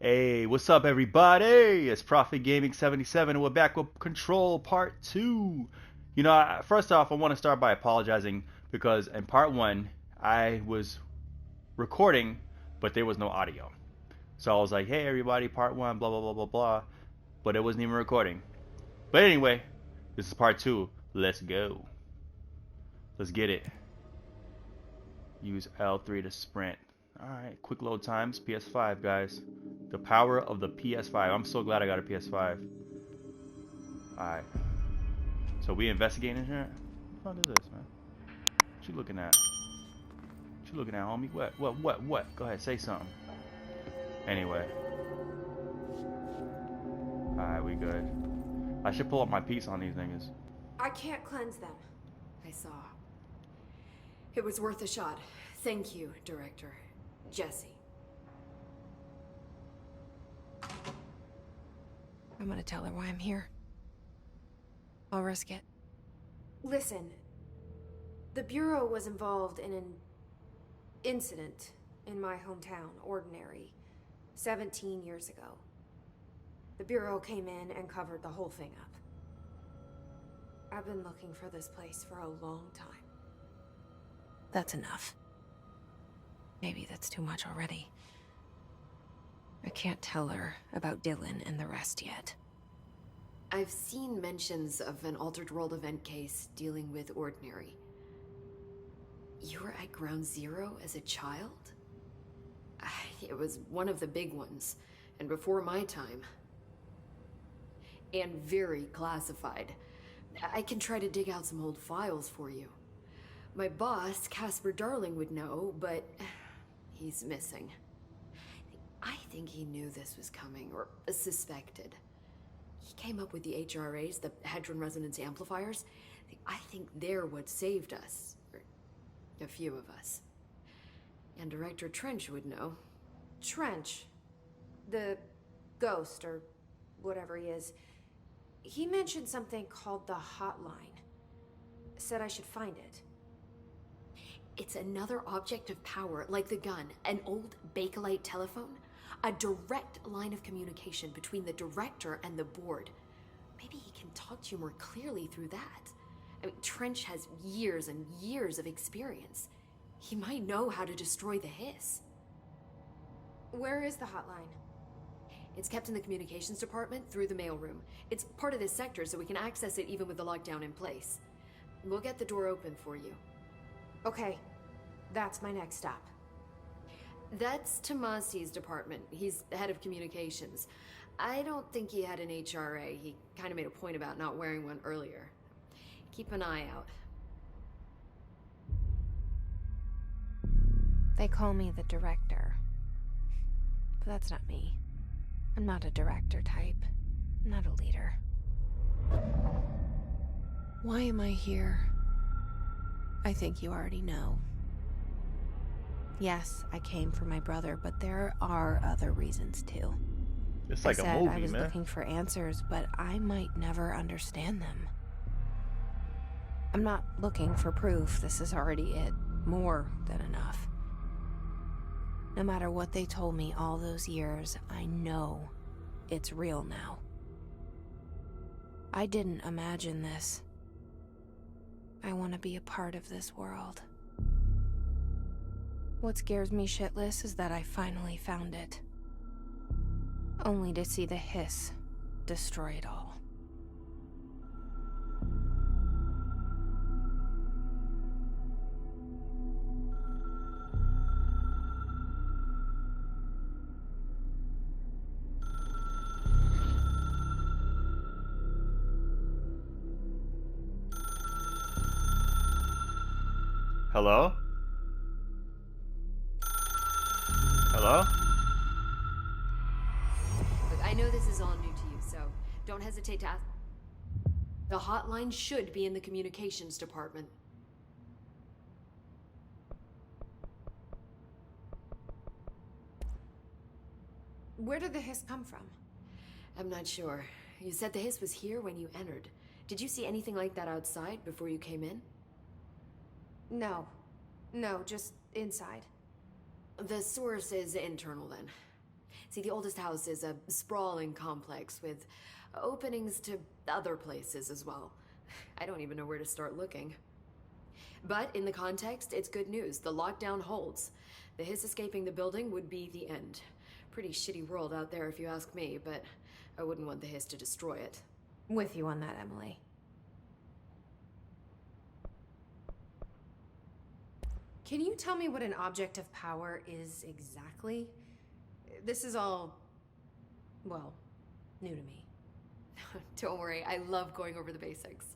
Hey, what's up, everybody? It's Prophet Gaming 77, and we're back with Control Part 2. First off, I want to start by apologizing because in Part 1, I was recording, but there was no audio. So I was like, hey, everybody, Part 1, blah, blah, blah, blah, blah. But it wasn't even recording. But anyway, this is Part 2. Let's go. Let's get it. Use L3 to sprint. Alright, quick load times, PS5, guys. The power of the PS5. I'm so glad I got a PS5. Alright. So we investigating here? What the fuck is this, man? What you looking at? What you looking at, homie? What? Go ahead, say something. Anyway. Alright, we good. I should pull up my piece on these niggas. I can't cleanse them. I saw. It was worth a shot. Thank you, Director. Jesse. I'm gonna tell her why I'm here. I'll risk it. Listen, the Bureau was involved in an incident in my hometown, Ordinary, 17 years ago. The Bureau came in and covered the whole thing up. I've been looking for this place for a long time. That's enough. Maybe that's too much already. I can't tell her about Dylan and the rest yet. I've seen mentions of an Altered World event case dealing with Ordinary. You were at Ground Zero as a child? It was one of the big ones, and before my time. And very classified. I can try to dig out some old files for you. My boss, Casper Darling, would know, but he's missing. I think he knew this was coming, or suspected. He came up with the HRAs, the Hadron Resonance Amplifiers. I think they're what saved us. Or a few of us. And Director Trench would know. Trench, the ghost, or whatever he is, he mentioned something called the hotline. Said I should find it. It's another object of power, like the gun, an old Bakelite telephone. A direct line of communication between the director and the board. Maybe he can talk to you more clearly through that. I mean, Trench has years and years of experience. He might know how to destroy the hiss. Where is the hotline? It's kept in the communications department through the mailroom. It's part of this sector, so we can access it even with the lockdown in place. We'll get the door open for you. Okay, that's my next stop. That's Tomasi's department. He's the head of communications. I don't think he had an HRA. He kind of made a point about not wearing one earlier. Keep an eye out. They call me the director. But that's not me. I'm not a director type. I'm not a leader. Why am I here? I think you already know. Yes, I came for my brother, but there are other reasons too. It's like I a said movie, I was man. looking for answers, but I might never understand them. I'm not looking for proof. This is already it. More than enough. No matter what they told me all those years, I know it's real now. I didn't imagine this. I want to be a part of this world. What scares me shitless is that I finally found it. Only to see the hiss destroy it all. Hello? Hello? Look, I know this is all new to you, so don't hesitate to ask. The hotline should be in the communications department. Where did the hiss come from? I'm not sure. You said the hiss was here when you entered. Did you see anything like that outside before you came in? No, just inside. The source is internal then. See, the oldest house is a sprawling complex with openings to other places as well. I don't even know where to start looking. But in the context, it's good news. The lockdown holds. The hiss escaping the building would be the end. Pretty shitty world out there if you ask me, but I wouldn't want the hiss to destroy it. With you on that, Emily. Can you tell me what an object of power is exactly? This is all, well, new to me. Don't worry, I love going over the basics.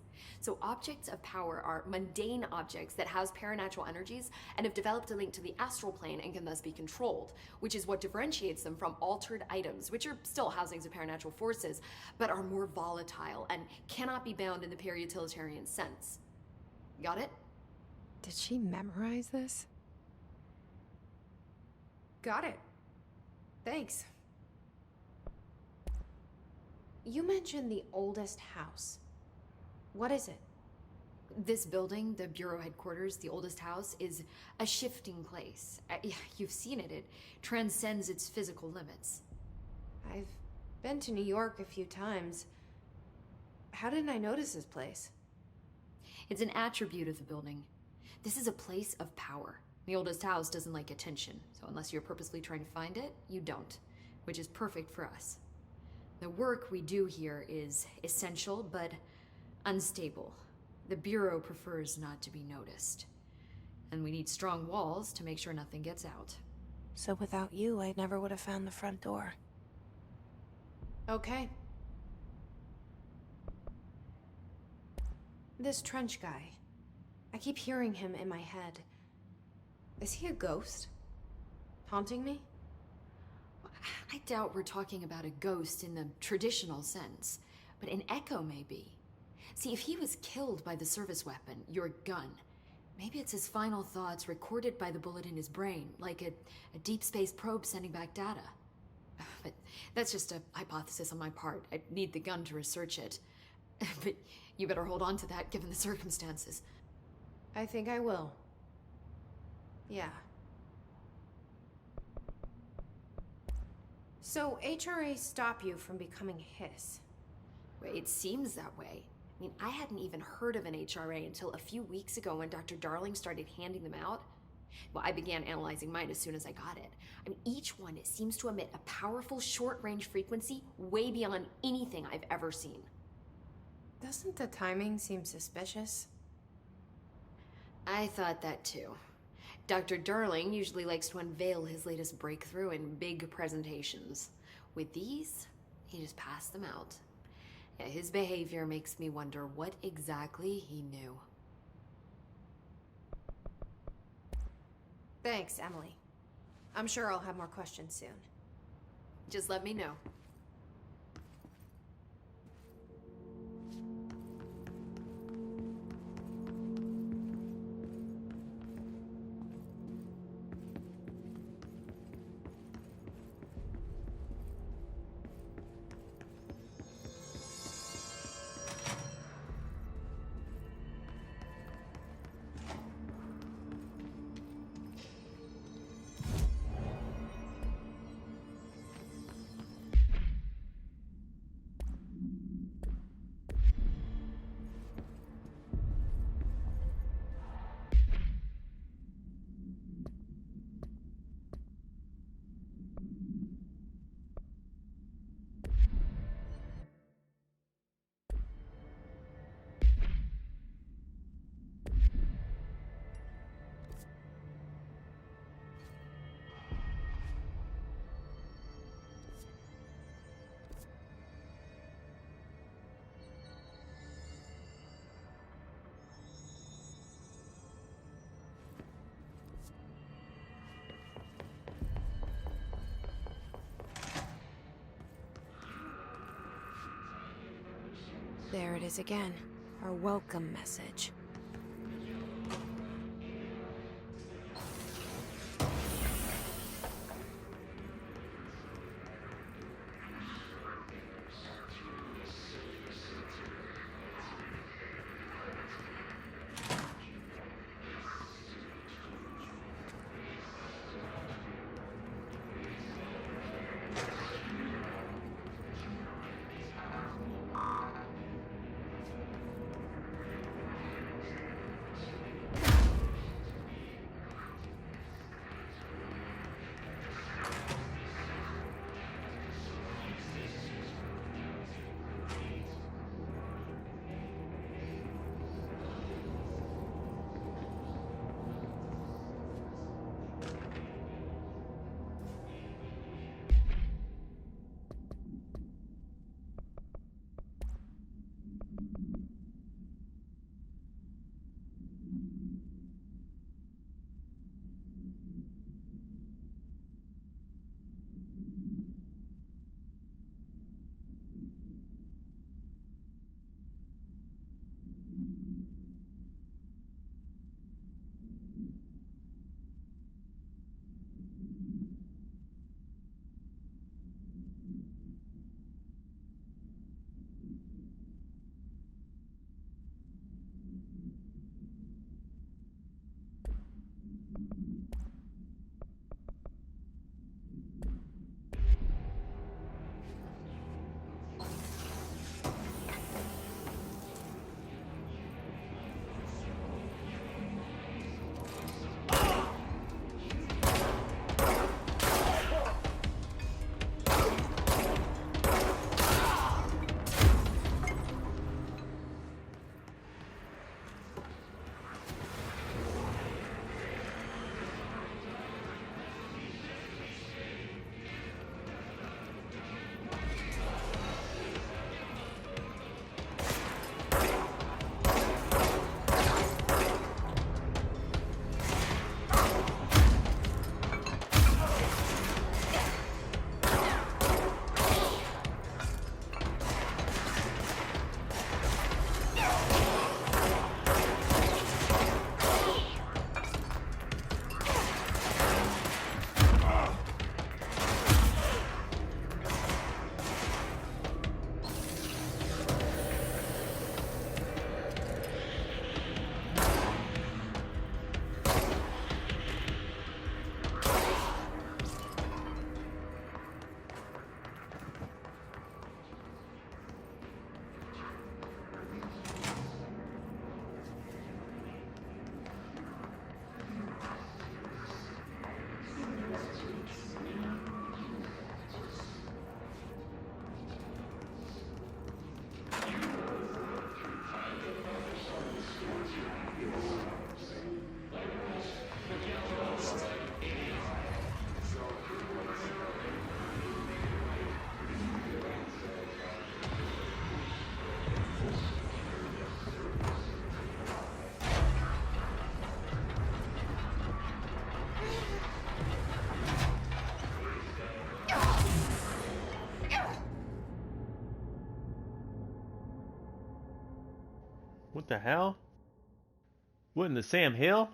So objects of power are mundane objects that house paranatural energies and have developed a link to the astral plane and can thus be controlled, which is what differentiates them from altered items, which are still housings of paranatural forces, but are more volatile and cannot be bound in the pure utilitarian sense. Got it? Did she memorize this? Got it. Thanks. You mentioned the oldest house. What is it? This building, the Bureau headquarters, the oldest house, is a shifting place. You've seen it. It transcends its physical limits. I've been to New York a few times. How didn't I notice this place? It's an attribute of the building. This is a place of power. The oldest house doesn't like attention, so unless you're purposely trying to find it, you don't, which is perfect for us. The work we do here is essential, but unstable. The Bureau prefers not to be noticed. And we need strong walls to make sure nothing gets out. So without you, I never would have found the front door. Okay. This Trench guy. I keep hearing him in my head. Is he a ghost? Haunting me? I doubt we're talking about a ghost in the traditional sense, but an echo maybe. See, if he was killed by the service weapon, your gun, maybe it's his final thoughts recorded by the bullet in his brain, like a deep space probe sending back data. But that's just a hypothesis on my part. I'd need the gun to research it. But you better hold on to that given the circumstances. I think I will. Yeah. So HRA stop you from becoming Hiss? It seems that way. I mean, I hadn't even heard of an HRA until a few weeks ago when Dr. Darling started handing them out. Well, I began analyzing mine as soon as I got it. I mean, each one seems to emit a powerful short-range frequency way beyond anything I've ever seen. Doesn't the timing seem suspicious? I thought that too. Dr. Darling usually likes to unveil his latest breakthrough in big presentations. With these, he just passed them out. Yeah, his behavior makes me wonder what exactly he knew. Thanks, Emily. I'm sure I'll have more questions soon. Just let me know. There it is again. Our welcome message. What the hell? What in the Sam Hill?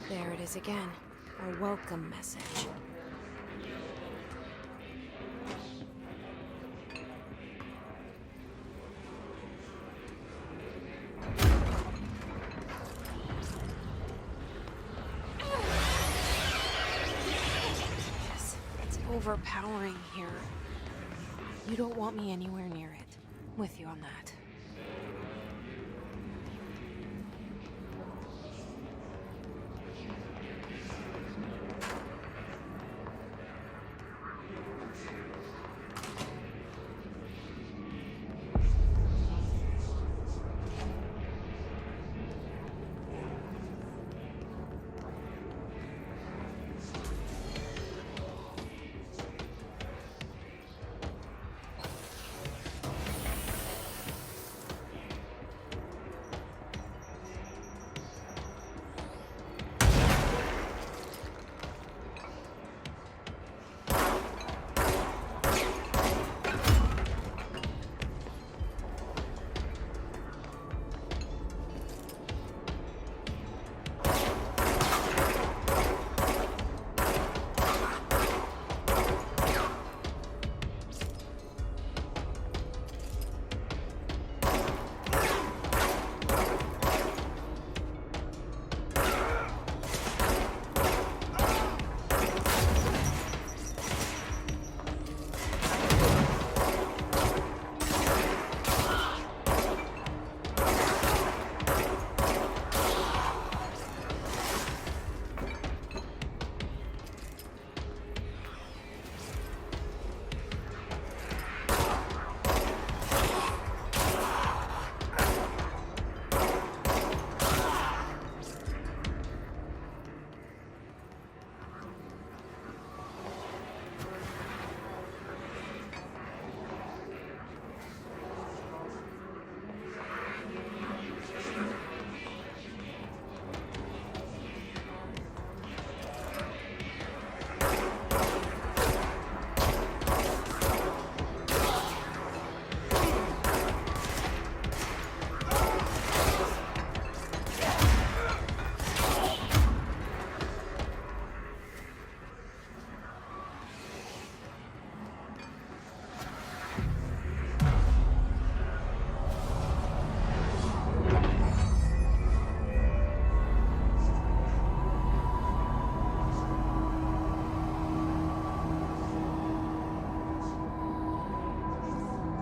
There it is again. A welcome message. Yes, it's overpowering here. You don't want me anywhere near it. With you on that.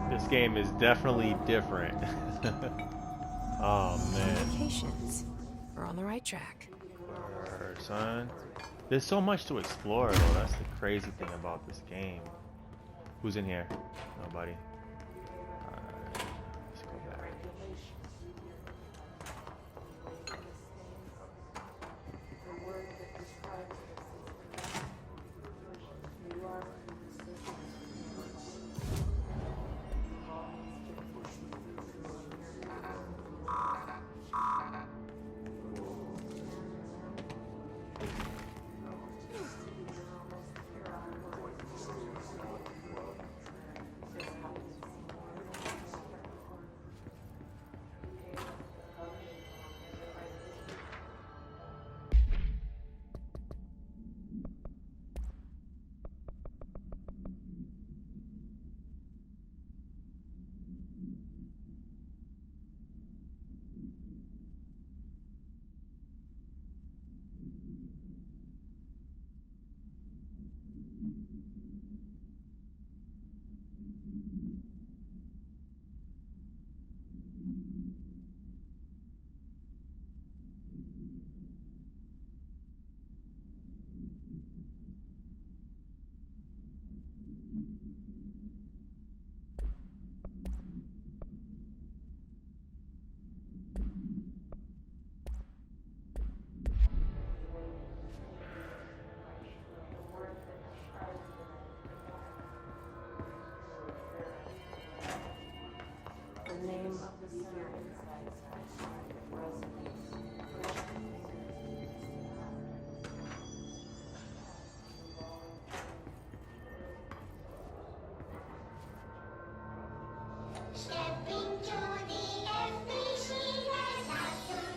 This game is definitely different. Oh man. Communications. We're on the right track. Word, son. There's so much to explore though. That's the crazy thing about this game. Who's in here? Nobody. Alright. Let's go back.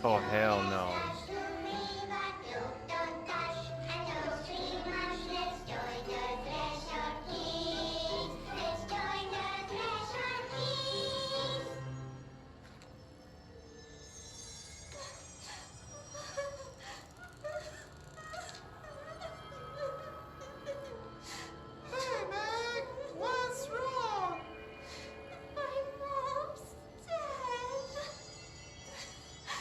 Oh, hell no. Hey, Meg! What's wrong? My mom's dead.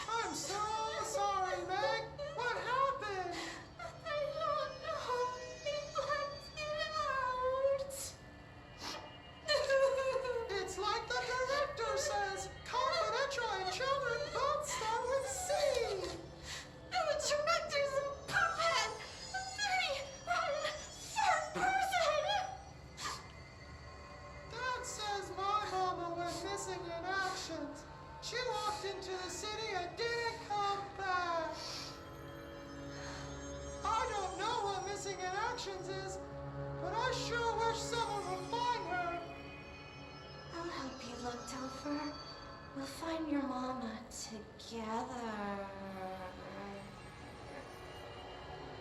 I'm so sorry, Meg. What happened? I don't know. They blacked it out. It's like the director says. Confidential and children both start with C. The director's a puppet. A dirty, rotten, fat person. Dad says my mama went missing in action. She walked into the city and didn't come back. I don't know what missing in actions is, but I sure wish someone would find her. I'll help you look, Topher. We'll find your mama together.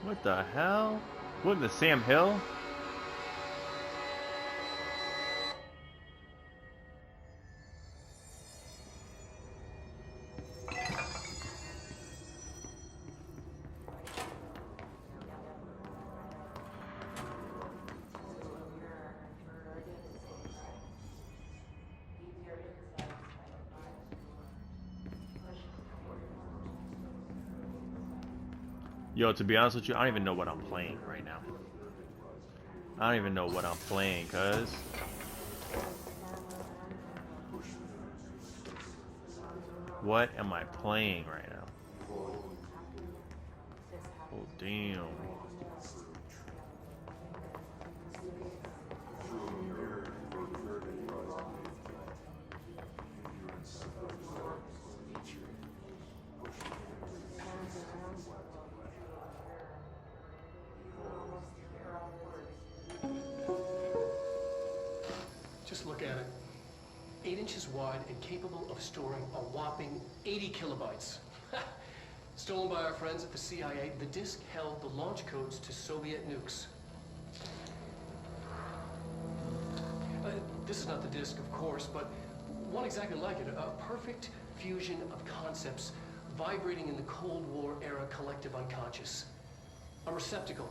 What the hell? What in the Sam Hill? Yo, to be honest with you, I don't even know what I'm playing right now. I don't even know what I'm playing, cuz. What am I playing right now? Oh, damn. Just look at it. 8 inches wide and capable of storing a whopping 80 kilobytes. Stolen by our friends at the CIA, the disk held the launch codes to Soviet nukes. This is not the disk, of course, but one exactly like it. A perfect fusion of concepts vibrating in the Cold War era collective unconscious. A receptacle.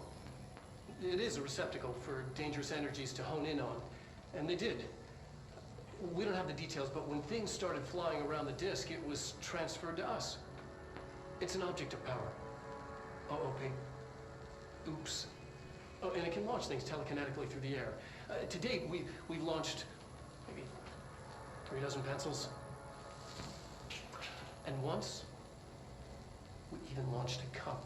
It is a receptacle for dangerous energies to hone in on. And they did. We don't have the details, but when things started flying around the disk, it was transferred to us. It's an object of power. OOP. Oops. Oh, and it can launch things telekinetically through the air. To date, we've launched maybe 3 dozen pencils. And once, we even launched a cup.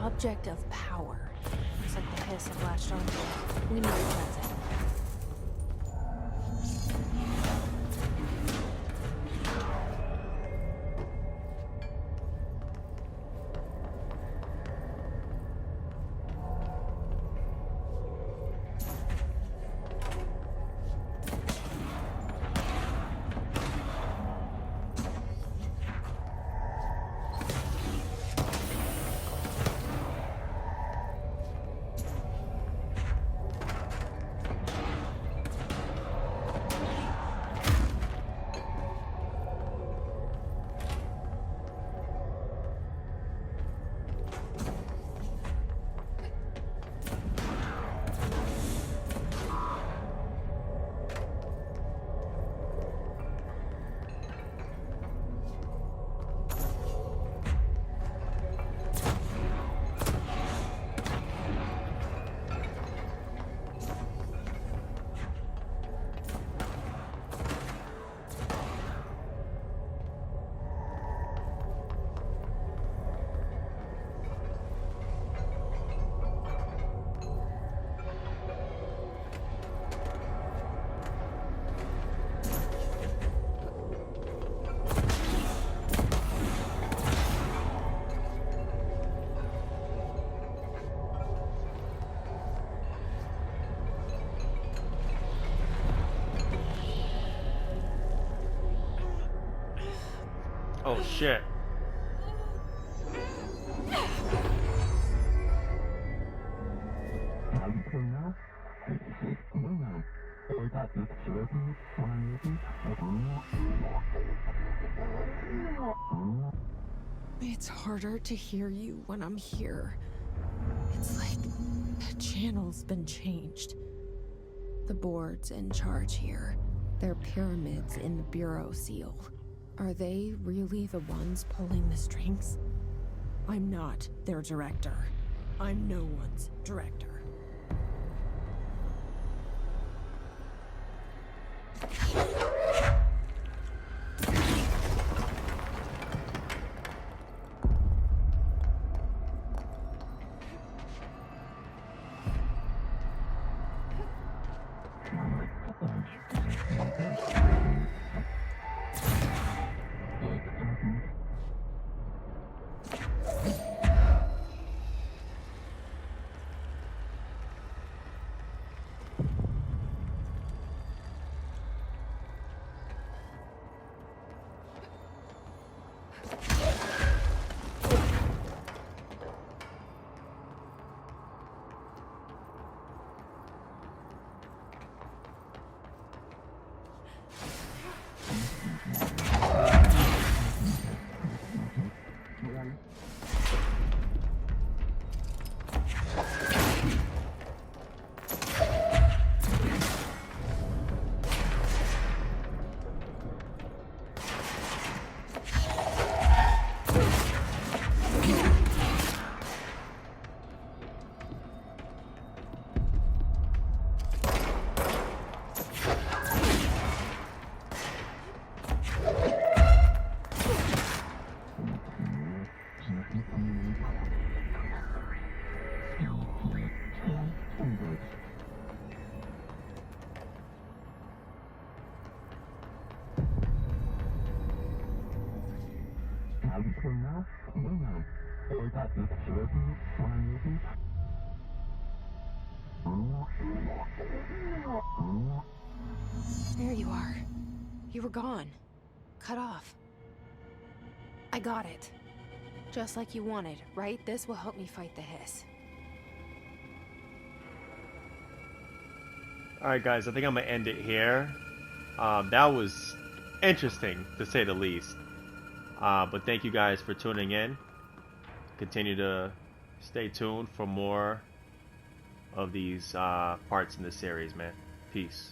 object of power. Looks like the hiss have latched onto it. We need to cleanse it. Oh shit. It's harder to hear you when I'm here. It's like the channel's been changed. The board's in charge here. They're pyramids in the Bureau seal. Are they really the ones pulling the strings? I'm not their director. I'm no one's director. There you are. You were gone. Cut off. I got it. Just like you wanted, right? This will help me fight the hiss. Alright guys, I think I'm gonna end it here. That was interesting to say the least. But thank you guys for tuning in. Continue to stay tuned for more of these parts in the series, man. Peace.